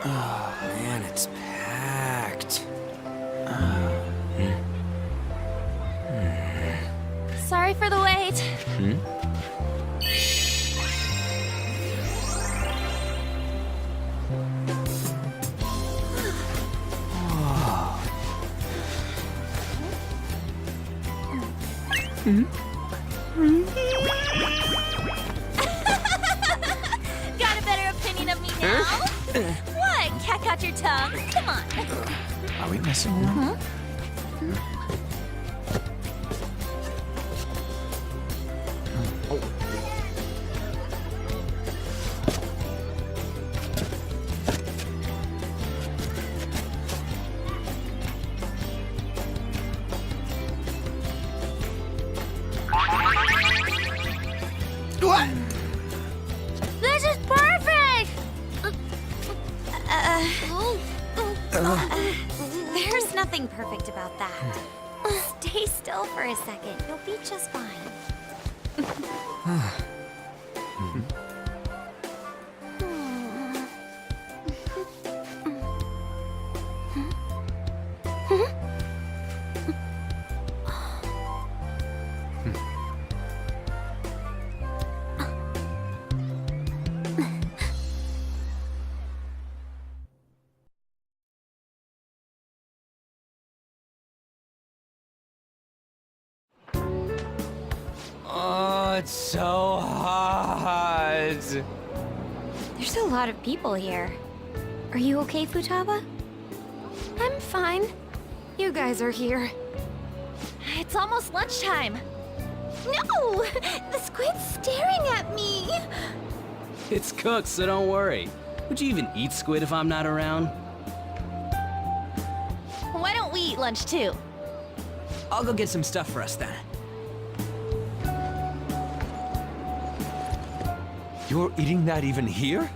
Oh, man, it's packed. Sorry for the wait. Got a better opinion of me now? What? Cat got your tongue? Come on. Are we missing one? What? This is perfect! There's nothing perfect about that. Stay still for a second. You'll be just fine. Oh, it's so hot. There's a lot of people here. Are you okay, Futaba? I'm fine. You guys are here. It's almost lunchtime. No! The squid's staring at me! It's cooked, so don't worry. Would you even eat squid if I'm not around? Why don't we eat lunch too? I'll go get some stuff for us then. You're eating that even here?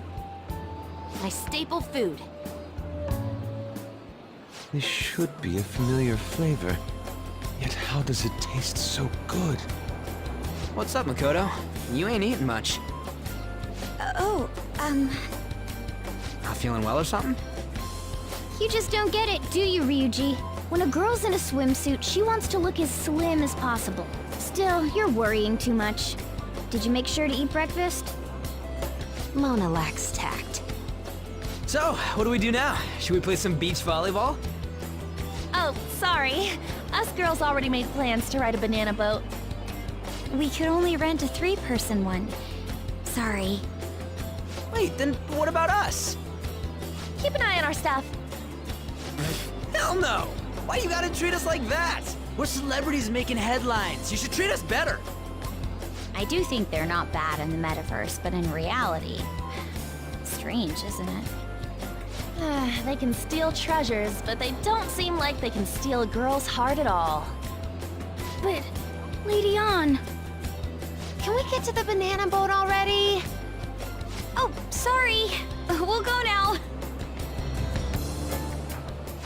My staple food. This should be a familiar flavor. Yet how does it taste so good? What's up, Makoto? You ain't eating much. Not feeling well or something? You just don't get it, do you, Ryuji? When a girl's in a swimsuit, she wants to look as slim as possible. Still, you're worrying too much. Did you make sure to eat breakfast? Mona lacks tact. So, what do we do now? Should we play some beach volleyball? Oh, sorry. Us girls already made plans to ride a banana boat. We could only rent a 3-person one. Sorry. Wait, then what about us? Keep an eye on our stuff. Hell no! Why you gotta treat us like that? We're celebrities making headlines. You should treat us better. I do think they're not bad in the metaverse, but in reality... Strange, isn't it? They can steal treasures, but they don't seem like they can steal a girl's heart at all. But, Lady Ann... Can we get to the banana boat already? Oh, sorry. We'll go now.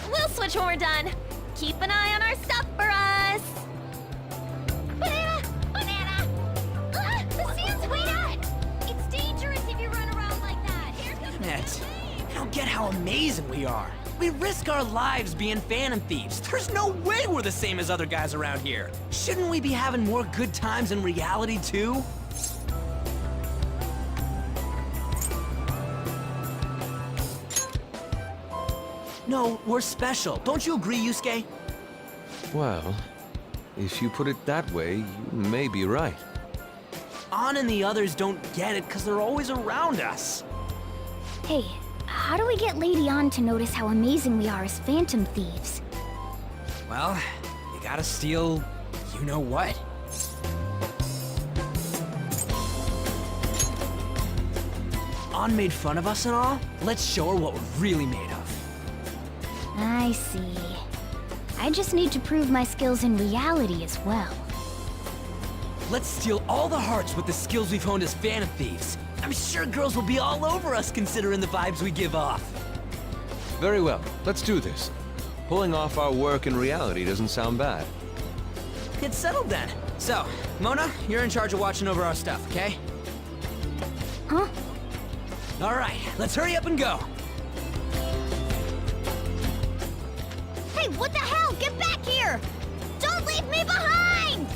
We'll switch when we're done. Keep an eye on our stuff for us. Banana! Banana! The sand's way up! It's dangerous if you run around like that. Here comes the Net, plane. I don't get how amazing we are. We risk our lives being phantom thieves. There's no way we're the same as other guys around here. Shouldn't we be having more good times in reality, too? No, we're special. Don't you agree, Yusuke? Well, if you put it that way, you may be right. An and the others don't get it because they're always around us. Hey, how do we get Lady Ann to notice how amazing we are as phantom thieves? Well, you gotta steal you-know-what. An made fun of us and all. Let's show her what we're really made of. I see. I just need to prove my skills in reality as well. Let's steal all the hearts with the skills we've honed as phantom thieves. I'm sure girls will be all over us considering the vibes we give off. Very well, let's do this. Pulling off our work in reality doesn't sound bad. Get settled then. So, Mona, you're in charge of watching over our stuff, okay? Huh? All right, let's hurry up and go. Hey, what the hell? Get back here! Don't leave me behind!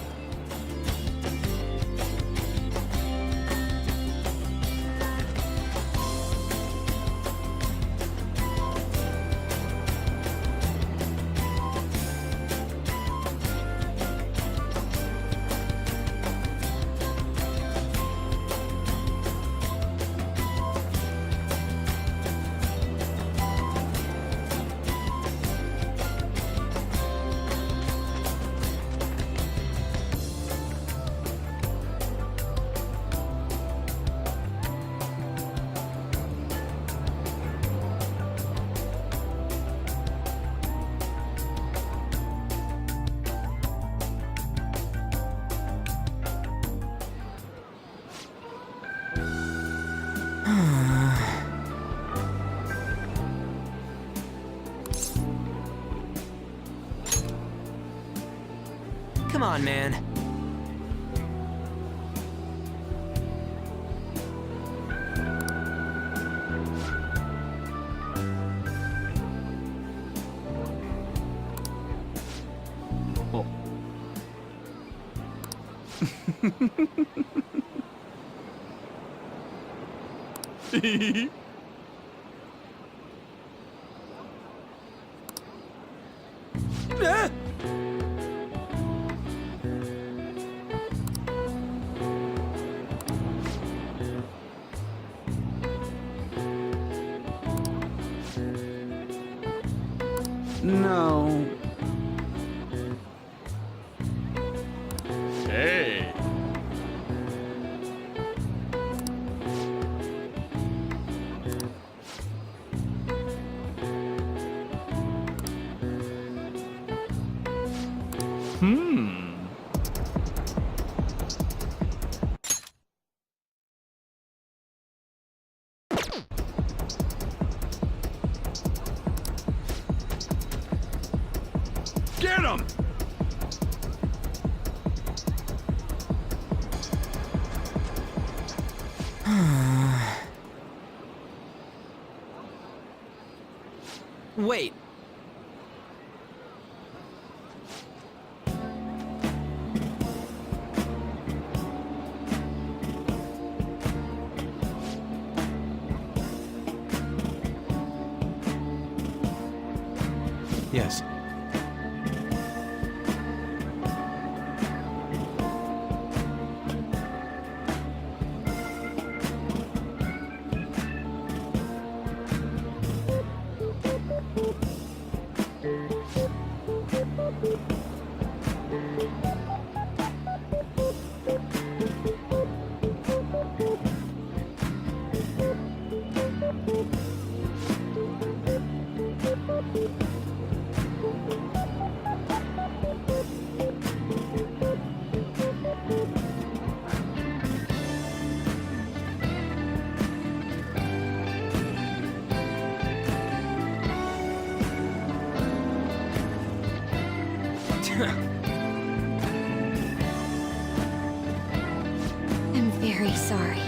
Come on, man. Oh. Ah! No. Hey. Get him! Wait. Yes. I'm very sorry.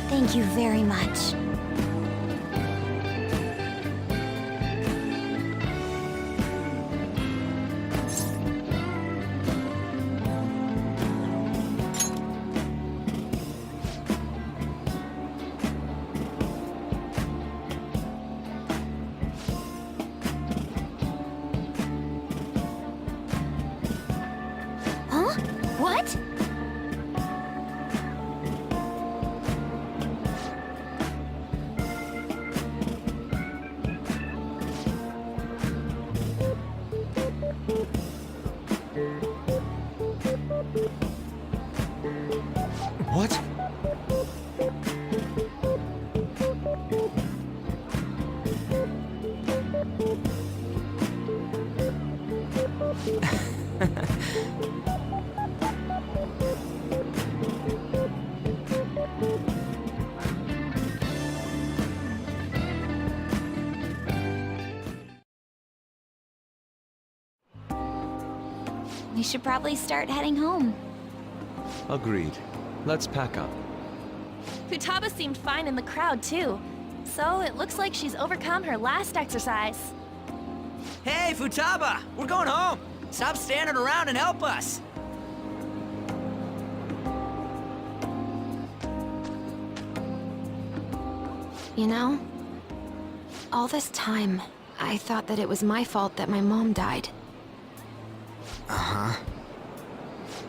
Thank you very much. What? We should probably start heading home. Agreed. Let's pack up. Futaba seemed fine in the crowd, too. So it looks like she's overcome her last exercise. Hey, Futaba! We're going home! Stop standing around and help us! You know, all this time, I thought that it was my fault that my mom died. Uh-huh.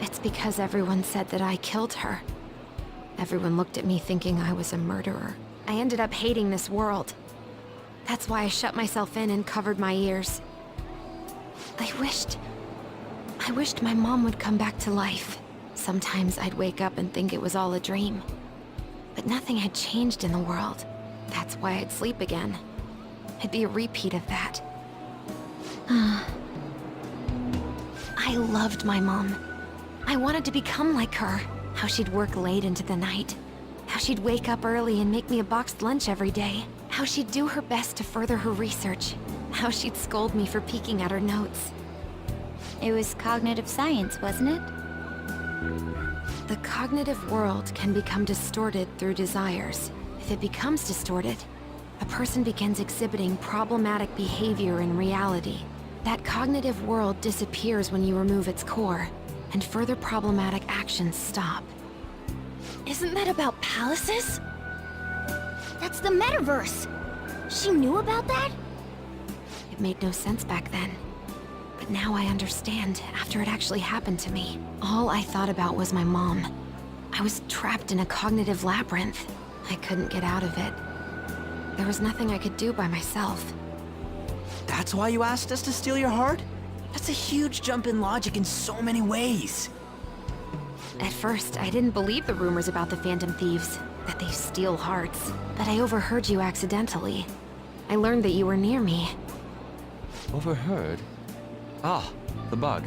It's because everyone said that I killed her. Everyone looked at me thinking I was a murderer. I ended up hating this world. That's why I shut myself in and covered my ears. I wished my mom would come back to life. Sometimes I'd wake up and think it was all a dream. But nothing had changed in the world. That's why I'd sleep again. It'd be a repeat of that. I loved my mom. I wanted to become like her. How she'd work late into the night. How she'd wake up early and make me a boxed lunch every day. How she'd do her best to further her research. How she'd scold me for peeking at her notes. It was cognitive science, wasn't it? The cognitive world can become distorted through desires. If it becomes distorted, a person begins exhibiting problematic behavior in reality. That cognitive world disappears when you remove its core, and further problematic actions stop. Isn't that about palaces? That's the metaverse! She knew about that? It made no sense back then. But now I understand, after it actually happened to me. All I thought about was my mom. I was trapped in a cognitive labyrinth. I couldn't get out of it. There was nothing I could do by myself. That's why you asked us to steal your heart? That's a huge jump in logic in so many ways. At first, I didn't believe the rumors about the Phantom Thieves, that they steal hearts. But I overheard you accidentally. I learned that you were near me. Overheard? Ah, the bug.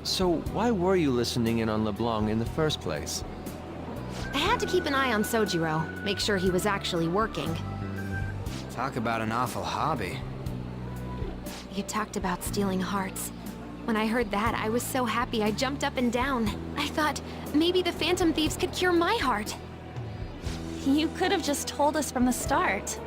So why were you listening in on LeBlanc in the first place? I had to keep an eye on Sojiro, make sure he was actually working. Talk about an awful hobby. You talked about stealing hearts. When I heard that, I was so happy I jumped up and down. I thought, maybe the Phantom Thieves could cure my heart. You could have just told us from the start.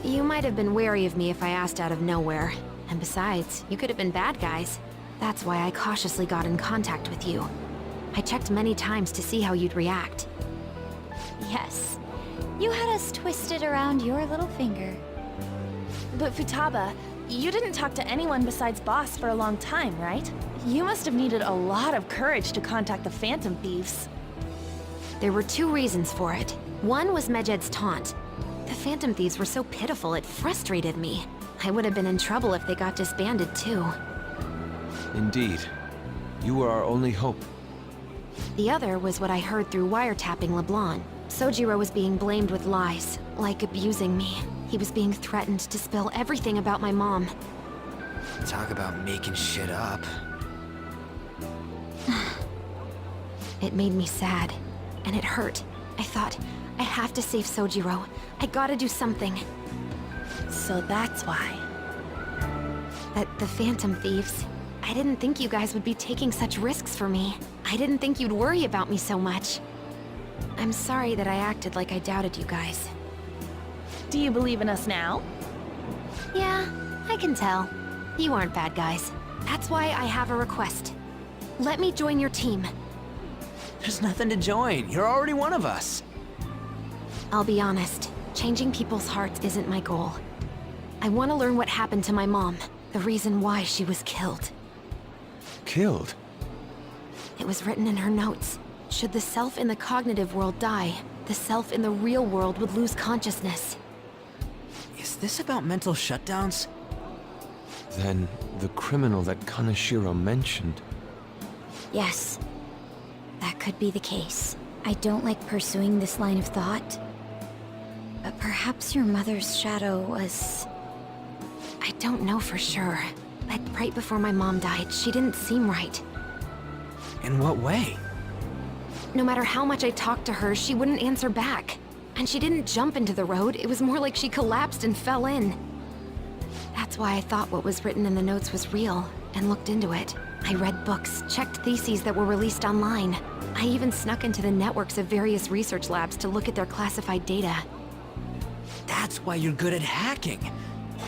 You might have been wary of me if I asked out of nowhere. And besides, you could have been bad guys. That's why I cautiously got in contact with you. I checked many times to see how you'd react. Yes. You had us twisted around your little finger. But Futaba, you didn't talk to anyone besides Boss for a long time, right? You must have needed a lot of courage to contact the Phantom Thieves. There were two reasons for it. One was Medjed's taunt. The Phantom Thieves were so pitiful it frustrated me. I would have been in trouble if they got disbanded too. Indeed. You were our only hope. The other was what I heard through wiretapping LeBlanc. Sojiro was being blamed with lies, like abusing me. He was being threatened to spill everything about my mom. Talk about making shit up. It made me sad, and it hurt. I thought, I have to save Sojiro. I gotta do something. So that's why. But the Phantom Thieves, I didn't think you guys would be taking such risks for me. I didn't think you'd worry about me so much. I'm sorry that I acted like I doubted you guys. Do you believe in us now? Yeah, I can tell. You aren't bad guys. That's why I have a request. Let me join your team. There's nothing to join. You're already one of us. I'll be honest, changing people's hearts isn't my goal. I want to learn what happened to my mom, the reason why she was killed. Killed? It was written in her notes. Should the self in the cognitive world die, the self in the real world would lose consciousness. Is this about mental shutdowns? Then the criminal that Kaneshiro mentioned. Yes, that could be the case. I don't like pursuing this line of thought. But perhaps your mother's shadow was... I don't know for sure. But right before my mom died, she didn't seem right. In what way? No matter how much I talked to her, she wouldn't answer back. And she didn't jump into the road, it was more like she collapsed and fell in. That's why I thought what was written in the notes was real, and looked into it. I read books, checked theses that were released online. I even snuck into the networks of various research labs to look at their classified data. That's why you're good at hacking.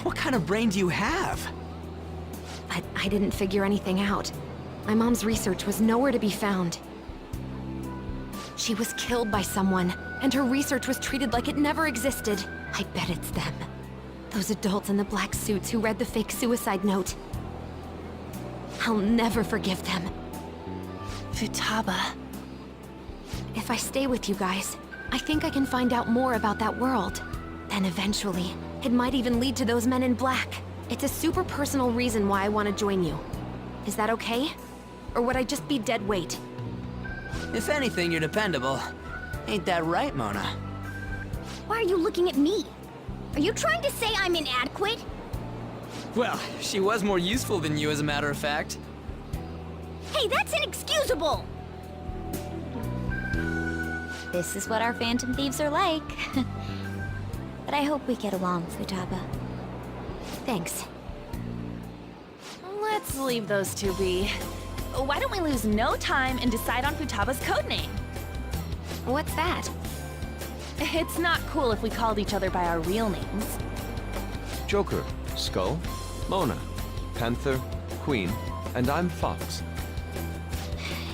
What kind of brain do you have? But I didn't figure anything out. My mom's research was nowhere to be found. She was killed by someone, and her research was treated like it never existed. I bet it's them. Those adults in the black suits who read the fake suicide note. I'll never forgive them. Futaba. If I stay with you guys, I think I can find out more about that world. Then eventually, it might even lead to those men in black. It's a super personal reason why I want to join you. Is that okay? Or would I just be dead weight? If anything, you're dependable. Ain't that right, Mona? Why are you looking at me? Are you trying to say I'm inadequate? Well, she was more useful than you, as a matter of fact. Hey, that's inexcusable! This is what our Phantom Thieves are like. But I hope we get along, Futaba. Thanks. Let's leave those two be. Why don't we lose no time and decide on Futaba's codename? What's that? It's not cool if we called each other by our real names. Joker, Skull, Mona, Panther, Queen, and I'm Fox.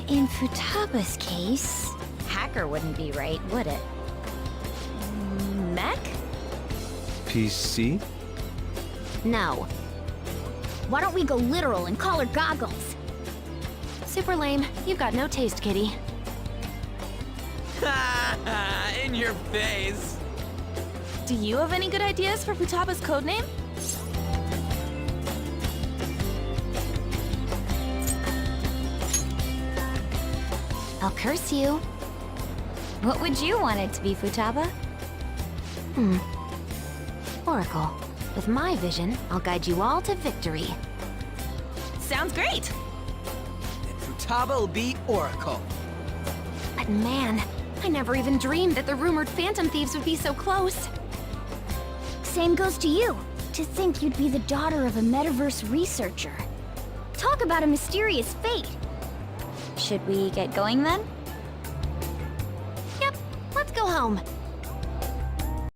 In Futaba's case, hacker wouldn't be right, would it? Mech? PC? No. Why don't we go literal and call her Goggles? Super lame. You've got no taste, kitty. In your face. Do you have any good ideas for Futaba's codename? I'll curse you. What would you want it to be, Futaba? Oracle. With my vision, I'll guide you all to victory. Sounds great! Then Futaba will be Oracle. But man, I never even dreamed that the rumored Phantom Thieves would be so close. Same goes to you. To think you'd be the daughter of a metaverse researcher. Talk about a mysterious fate. Should we get going then? Yep, let's go home.